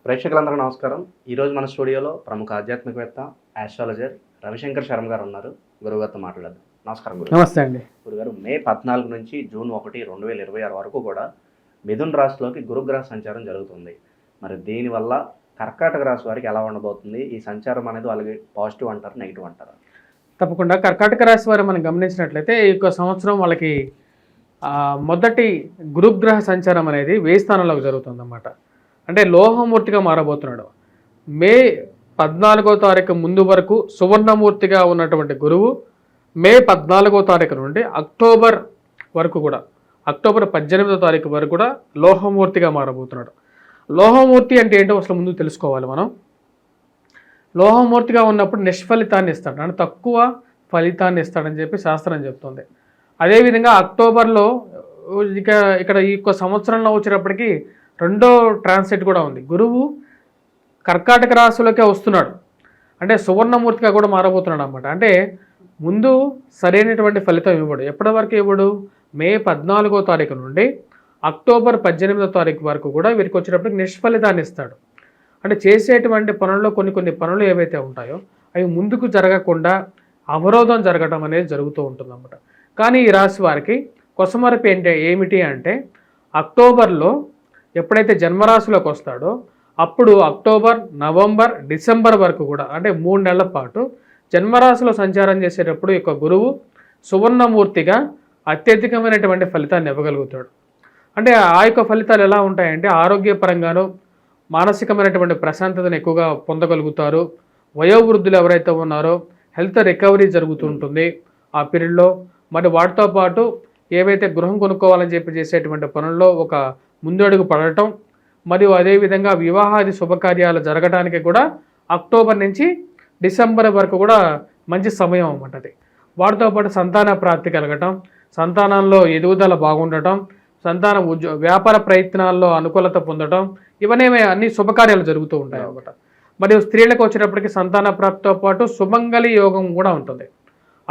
ప్రేక్షకులందరూ నమస్కారం. ఈరోజు మన స్టూడియోలో ప్రముఖ ఆధ్యాత్మికవేత్త, ఆస్ట్రాలజర్ రవిశంకర్ శర్మ గారు ఉన్నారు. గురువుగారితో మాట్లాడదాం. నమస్కారం గురుగారు. నమస్తే అండి. గురుగారు, మే 14 నుంచి జూన్ 1, 2026 వరకు కూడా మిథున్ రాశిలోకి గురుగ్రహ సంచారం జరుగుతుంది. మరి దీనివల్ల కర్కాటక రాశి వారికి ఎలా ఉండబోతుంది? ఈ సంచారం అనేది వాళ్ళకి పాజిటివ్ అంటారు, నెగిటివ్ అంటారా? తప్పకుండా కర్కాటక రాశి వారు మనం గమనించినట్లయితే ఈ యొక్క సంవత్సరం వాళ్ళకి మొదటి గురుగ్రహ సంచారం అనేది 1000 స్థానంలోకి జరుగుతుందన్నమాట. అంటే లోహమూర్తిగా మారబోతున్నాడు. మే 14వ తారీఖు ముందు వరకు సువర్ణమూర్తిగా ఉన్నటువంటి గురువు మే 14వ తారీఖు నుండి అక్టోబర్ వరకు కూడా, అక్టోబర్ 18వ తారీఖు వరకు కూడా లోహమూర్తిగా మారబోతున్నాడు. లోహమూర్తి అంటే ఏంటో అసలు ముందు తెలుసుకోవాలి మనం. లోహమూర్తిగా ఉన్నప్పుడు నిష్ఫలితాన్ని ఇస్తాడు, అంటే తక్కువ ఫలితాన్ని ఇస్తాడని చెప్పి శాస్త్రం చెప్తుంది. అదేవిధంగా అక్టోబర్లో ఇక్కడ ఈ యొక్క సంవత్సరంలో వచ్చేటప్పటికి రెండో ట్రాన్సిట్ కూడా ఉంది. గురువు కర్కాటక రాశిలోకే వస్తున్నాడు, అంటే సువర్ణమూర్తిగా కూడా మారబోతున్నాడు అన్నమాట. అంటే ముందు సరైనటువంటి ఫలితం ఇవ్వడు. ఎప్పటి వరకు ఇవ్వడు? మే 14వ తారీఖు నుండి అక్టోబర్ 18వ తారీఖు వరకు కూడా వీరికి వచ్చేటప్పటికి నిష్ఫలితాన్ని ఇస్తాడు. అంటే చేసేటువంటి పనుల్లో కొన్ని పనులు ఏవైతే ఉంటాయో అవి ముందుకు జరగకుండా అవరోధం జరగడం అనేది జరుగుతూ ఉంటుందన్నమాట. కానీ ఈ రాశి వారికి కొసమరపు ఏమిటి అంటే అక్టోబర్లో ఎప్పుడైతే జన్మరాశిలోకి వస్తాడో అప్పుడు అక్టోబర్, నవంబర్, డిసెంబర్ వరకు కూడా, అంటే 3 నెలల పాటు జన్మరాశిలో సంచారం చేసేటప్పుడు యొక్క గురువు సువర్ణమూర్తిగా అత్యధికమైనటువంటి ఫలితాన్ని ఇవ్వగలుగుతాడు. అంటే ఆ యొక్క ఫలితాలు ఎలా ఉంటాయంటే ఆరోగ్యపరంగాను మానసికమైనటువంటి ప్రశాంతతను ఎక్కువగా పొందగలుగుతారు. వయోవృద్ధులు ఎవరైతే ఉన్నారో హెల్త్ రికవరీ జరుగుతూ ఉంటుంది ఆ పీరియడ్లో. మరి వాటితో పాటు ఏవైతే గృహం కొనుక్కోవాలని చెప్పి చేసేటువంటి పనుల్లో ఒక ముందడుగు పడటం, మరియు అదేవిధంగా వివాహాది శుభకార్యాలు జరగడానికి కూడా అక్టోబర్ నుంచి డిసెంబర్ వరకు కూడా మంచి సమయం అన్నమాట అది. వాటితో పాటు సంతాన ప్రాప్తి కలగటం, సంతానంలో ఎదుగుదల బాగుండటం, సంతాన వ్యాపార ప్రయత్నాల్లో అనుకూలత పొందడం, ఇవన్నీ అన్ని శుభకార్యాలు జరుగుతూ ఉంటాయి అన్నమాట. మరియు స్త్రీలకు వచ్చేటప్పటికి సంతాన ప్రాప్తితో పాటు సుమంగళి యోగం కూడా ఉంటుంది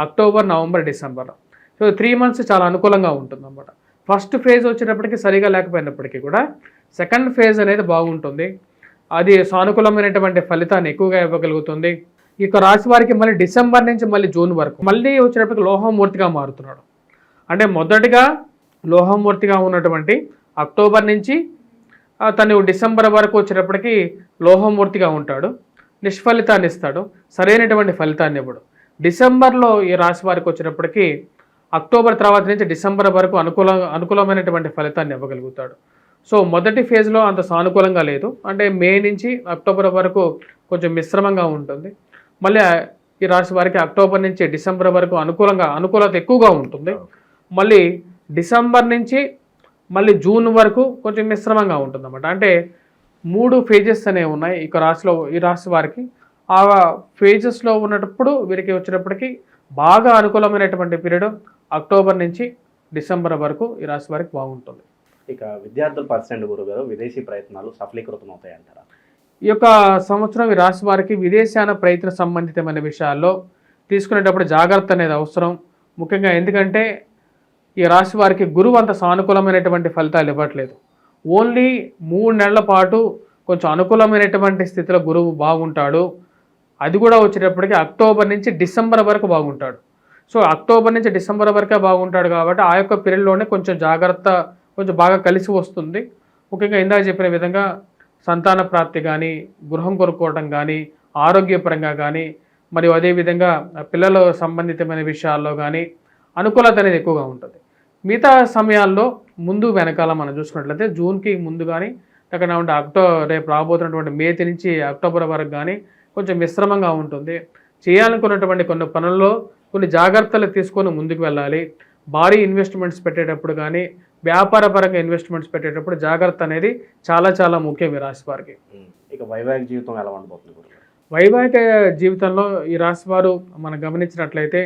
October, November, December. So 3 months చాలా అనుకూలంగా ఉంటుంది అన్నమాట. ఫస్ట్ ఫేజ్ వచ్చేటప్పటికి సరిగా లేకపోయినప్పటికీ కూడా సెకండ్ ఫేజ్ అనేది బాగుంటుంది. అది సానుకూలమైనటువంటి ఫలితాన్ని ఎక్కువగా ఇవ్వగలుగుతుంది. ఈ రాశి వారికి మళ్ళీ డిసెంబర్ నుంచి మళ్ళీ జూన్ వరకు మళ్ళీ వచ్చేటప్పటికి లోహమూర్తిగా మారుతున్నాడు. అంటే మొదటిగా లోహమూర్తిగా ఉన్నటువంటి అక్టోబర్ నుంచి తను డిసెంబర్ వరకు వచ్చేటప్పటికి లోహమూర్తిగా ఉంటాడు, నిష్ఫలితాన్ని ఇస్తాడు, సరైనటువంటి ఫలితాన్ని ఇవ్వడు. డిసెంబర్లో ఈ రాశి వారికి వచ్చేటప్పటికి అక్టోబర్ తర్వాత నుంచి డిసెంబర్ వరకు అనుకూలమైనటువంటి ఫలితాన్ని ఇవ్వగలుగుతాడు. సో మొదటి ఫేజ్లో అంత సానుకూలంగా లేదు, అంటే మే నుంచి అక్టోబర్ వరకు కొంచెం మిశ్రమంగా ఉంటుంది. మళ్ళీ ఈ రాశి వారికి అక్టోబర్ నుంచి డిసెంబర్ వరకు అనుకూలత ఎక్కువగా ఉంటుంది. మళ్ళీ డిసెంబర్ నుంచి మళ్ళీ జూన్ వరకు కొంచెం మిశ్రమంగా ఉంటుంది అన్నమాట. అంటే 3 ఫేజెస్ అనేవి ఉన్నాయి ఈ రాశి వారికి. ఆ ఫేజెస్లో ఉన్నప్పుడు వీరికి వచ్చేటప్పటికి బాగా అనుకూలమైనటువంటి పీరియడ్ అక్టోబర్ నుంచి డిసెంబర్ వరకు ఈ రాశి వారికి బాగుంటుంది. ఇక విద్యార్థుల పర్సెంట్ గురుగారు, విదేశీ ప్రయత్నాలు సఫలీకృతం అవుతాయంటారా? ఈ యొక్క సంవత్సరం ఈ రాశి వారికి విదేశాన ప్రయత్న సంబంధితమైన విషయాల్లో తీసుకునేటప్పుడు జాగ్రత్త అనేది అవసరం. ముఖ్యంగా ఎందుకంటే ఈ రాశి వారికి గురువు అంత సానుకూలమైనటువంటి ఫలితాలు ఇవ్వట్లేదు. ఓన్లీ 3 నెలల పాటు కొంచెం అనుకూలమైనటువంటి స్థితిలో గురువు బాగుంటాడు. అది కూడా వచ్చేటప్పటికి అక్టోబర్ నుంచి డిసెంబర్ వరకు బాగుంటాడు. సో అక్టోబర్ నుంచి డిసెంబర్ వరకే బాగుంటాడు కాబట్టి ఆ యొక్క పీరియడ్లోనే కొంచెం జాగ్రత్త కొంచెం బాగా కలిసి వస్తుంది. ముఖ్యంగా ఇందాక చెప్పిన విధంగా సంతాన ప్రాప్తి కానీ, గృహం కొనుక్కోవడం కానీ, ఆరోగ్యపరంగా కానీ, మరియు అదేవిధంగా పిల్లల సంబంధితమైన విషయాల్లో కానీ అనుకూలత అనేది ఎక్కువగా ఉంటుంది. మిగతా సమయాల్లో ముందు వెనకాల మనం చూసుకున్నట్లయితే జూన్కి ముందు కానీ, లేకపోతే రేపు రాబోతున్నటువంటి మే నుంచి అక్టోబర్ వరకు కానీ కొంచెం మిశ్రమంగా ఉంటుంది. చేయాలనుకున్నటువంటి కొన్ని పనుల్లో కొన్ని జాగ్రత్తలు తీసుకొని ముందుకు వెళ్ళాలి. భారీ ఇన్వెస్ట్మెంట్స్ పెట్టేటప్పుడు కానీ, వ్యాపారపరంగా ఇన్వెస్ట్మెంట్స్ పెట్టేటప్పుడు జాగ్రత్త అనేది చాలా చాలా ముఖ్యం ఈ రాశి వారికి. ఇక వైవాహిక జీవితం ఎలా ఉండబోతుంది? వైవాహిక జీవితంలో ఈ రాశి వారు మనం గమనించినట్లయితే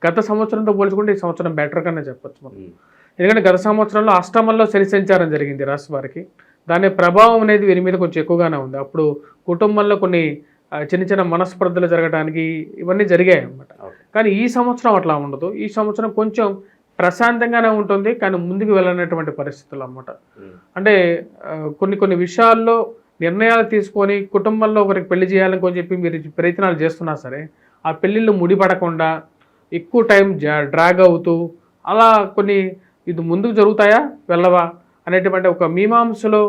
గత సంవత్సరంతో పోల్చుకుంటే ఈ సంవత్సరం బెటర్ కన్నా చెప్పచ్చు మనం. ఎందుకంటే గత సంవత్సరంలో అష్టమంలో శని సంచారం జరిగింది రాశి వారికి. దాని ప్రభావం అనేది వీరి మీద కొంచెం ఎక్కువగానే ఉంది. అప్పుడు కుటుంబంలో కొన్ని చిన్న మనస్పర్ధలు జరగడానికి ఇవన్నీ జరిగాయి అన్నమాట. కానీ ఈ సంవత్సరం అట్లా ఉండదు. ఈ సంవత్సరం కొంచెం ప్రశాంతంగానే ఉంటుంది, కానీ ముందుకు వెళ్ళనటువంటి పరిస్థితులు అన్నమాట. అంటే కొన్ని విషయాల్లో నిర్ణయాలు తీసుకొని కుటుంబంలో ఒకరికి పెళ్లి చేయాలని చెప్పి మీరు ప్రయత్నాలు చేస్తున్నా సరే ఆ పెళ్ళిళ్ళు ముడిపడకుండా ఎక్కువ టైం డ్రాగ్ అవుతూ అలా కొన్ని ఇది ముందుకు జరుగుతాయా వెళ్ళవా అనేటువంటి ఒక మీమాంసలో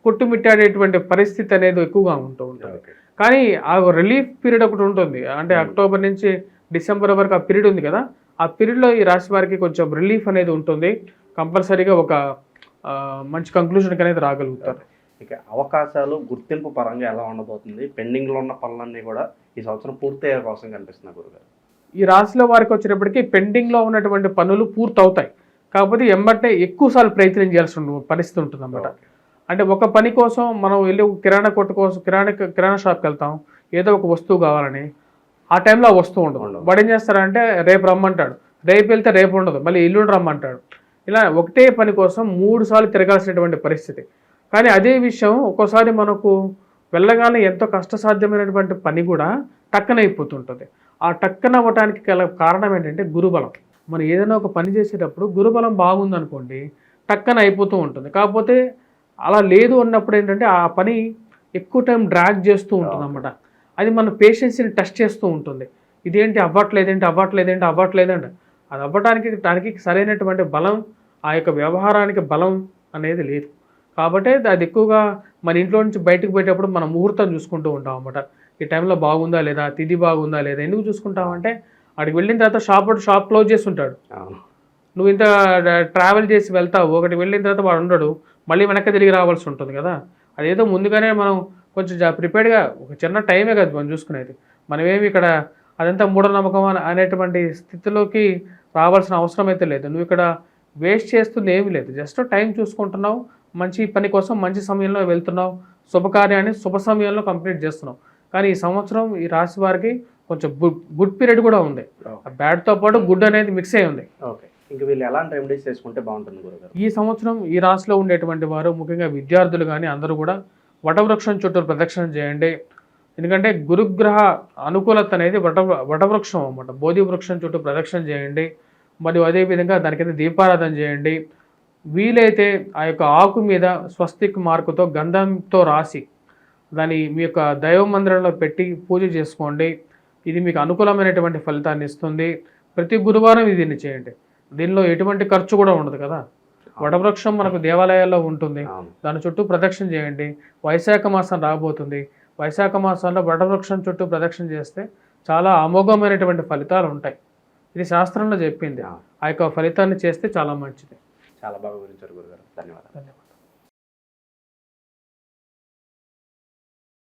కొట్టుమిట్టాడేటువంటి పరిస్థితి అనేది ఎక్కువగా ఉంటూ ఉంటుంది. కానీ ఆ రిలీఫ్ పీరియడ్ ఒకటి ఉంటుంది, అంటే అక్టోబర్ నుంచి డిసెంబర్ వరకు ఆ పీరియడ్ ఉంది కదా, ఆ పీరియడ్లో ఈ రాశి వారికి కొంచెం రిలీఫ్ అనేది ఉంటుంది. కంపల్సరీగా ఒక మంచి కంక్లూజన్కి అనేది రాగలుగుతారు. ఇక అవకాశాలు గుర్తింపు పరంగా ఎలా ఉండబోతుంది? పెండింగ్లో ఉన్న పనులన్నీ కూడా ఈ సంవత్సరం పూర్తయ్యే కోసం కనిపిస్తున్నాయి గురుగారు. ఈ రాశిలో వారికి వచ్చేటప్పటికి పెండింగ్లో ఉన్నటువంటి పనులు పూర్తవుతాయి, కాకపోతే ఎమ్మటే ఎక్కువసార్లు ప్రయత్నం చేయాల్సిన పరిస్థితి ఉంటుంది అన్నమాట. అంటే ఒక పని కోసం మనం వెళ్ళి కిరాణా కొట్టు కోసం కిరాణా షాప్కి వెళ్తాం, ఏదో ఒక వస్తువు కావాలని, ఆ టైంలో ఆ వస్తువు ఉండదు. వాడు ఏం చేస్తారంటే రేపు రమ్మంటాడు, రేపు వెళ్తే రేపు ఉండదు, మళ్ళీ ఎల్లుండి రమ్మంటాడు. ఇలా ఒకటే పని కోసం 3 సార్లు తిరగాల్సినటువంటి పరిస్థితి. కానీ అదే విషయం ఒక్కోసారి మనకు వెళ్ళగానే ఎంతో కష్టసాధ్యమైనటువంటి పని కూడా టక్కన అయిపోతుంటుంది. ఆ టక్కన అవ్వటానికి గల కారణం ఏంటంటే గురుబలం. మనం ఏదైనా ఒక పని చేసేటప్పుడు గురుబలం బాగుందనుకోండి టక్కన అయిపోతూ ఉంటుంది. కాకపోతే అలా లేదు అన్నప్పుడు ఏంటంటే ఆ పని ఎక్కువ టైం డ్రాగ్ చేస్తూ ఉంటుంది అన్నమాట. అది మన పేషెన్స్ని టెస్ట్ చేస్తూ ఉంటుంది. ఇదేంటి అవ్వట్లేదేంటి అది అవ్వడానికి సరైనటువంటి బలం, ఆ యొక్క వ్యవహారానికి బలం అనేది లేదు. కాబట్టి అది ఎక్కువగా మన ఇంట్లో నుంచి బయటకు పోయేటప్పుడు మనం ముహూర్తం చూసుకుంటూ ఉంటాం అన్నమాట. ఈ టైంలో బాగుందా లేదా, తిథి బాగుందా లేదా. ఎందుకు చూసుకుంటామంటే అక్కడికి వెళ్ళిన తర్వాత షాప్ క్లోజ్ చేసి ఉంటాడు. నువ్వు ఇంత ట్రావెల్ చేసి వెళ్తావు, ఒకటి వెళ్ళిన తర్వాత వాడు ఉండడు, మళ్ళీ వెనక్కి తిరిగి రావాల్సి ఉంటుంది కదా. అదేదో ముందుగానే మనం కొంచెం ప్రిపేర్డ్గా ఒక చిన్న టైమే కదా మనం చూసుకునేది. మనమేమి ఇక్కడ అదంతా మూఢనమ్మకం అనేటువంటి స్థితిలోకి రావాల్సిన అవసరం అయితే లేదు. నువ్వు ఇక్కడ వేస్ట్ చేస్తుంది ఏమీ లేదు, జస్ట్ టైం చూసుకుంటున్నావు, మంచి పని కోసం మంచి సమయంలో వెళ్తున్నావు, శుభకార్యాన్ని శుభ సమయంలో కంప్లీట్ చేస్తున్నావు. కానీ ఈ సంవత్సరం ఈ రాశి వారికి కొంచెం గుడ్ పీరియడ్ కూడా ఉంది, బ్యాడ్తో పాటు గుడ్ అనేది మిక్స్ అయి ఉంది. ఓకే, ఇంకా వీళ్ళు ఎలాంటి రెమెడీస్ చేసుకుంటే బాగుంటుంది గురుగారు? ఈ సంవత్సరం ఈ రాశిలో ఉండేటువంటి వారు ముఖ్యంగా విద్యార్థులు కానీ అందరూ కూడా వటవృక్షం చుట్టూ ప్రదక్షిణ చేయండి. ఎందుకంటే గురుగ్రహ అనుకూలత అనేది వటవృక్షం అన్నమాట. బోధి వృక్షం చుట్టూ ప్రదక్షిణ చేయండి. మరియు అదేవిధంగా దానికైతే దీపారాధన చేయండి. వీలైతే ఆ యొక్క ఆకు మీద స్వస్తిక్ మార్కుతో గంధంతో రాసి దాన్ని మీ యొక్క దైవ మందిరంలో పెట్టి పూజ చేసుకోండి. ఇది మీకు అనుకూలమైనటువంటి ఫలితాన్ని ఇస్తుంది. ప్రతి గురువారం దీన్ని చేయండి. దీనిలో ఎటువంటి ఖర్చు కూడా ఉండదు కదా. వటవృక్షం మనకు దేవాలయాల్లో ఉంటుంది, దాని చుట్టూ ప్రదక్షిణ చేయండి. వైశాఖ మాసం రాబోతుంది, వైశాఖ మాసంలో వటవృక్షం చుట్టూ ప్రదక్షిణ చేస్తే చాలా అమోఘమైనటువంటి ఫలితాలు ఉంటాయి. ఇది శాస్త్రంలో చెప్పింది. ఆ యొక్క ఫలితాన్ని చేస్తే చాలా మంచిది. చాలా బాగా వివరించారు గురుగారు. ధన్యవాదాలు.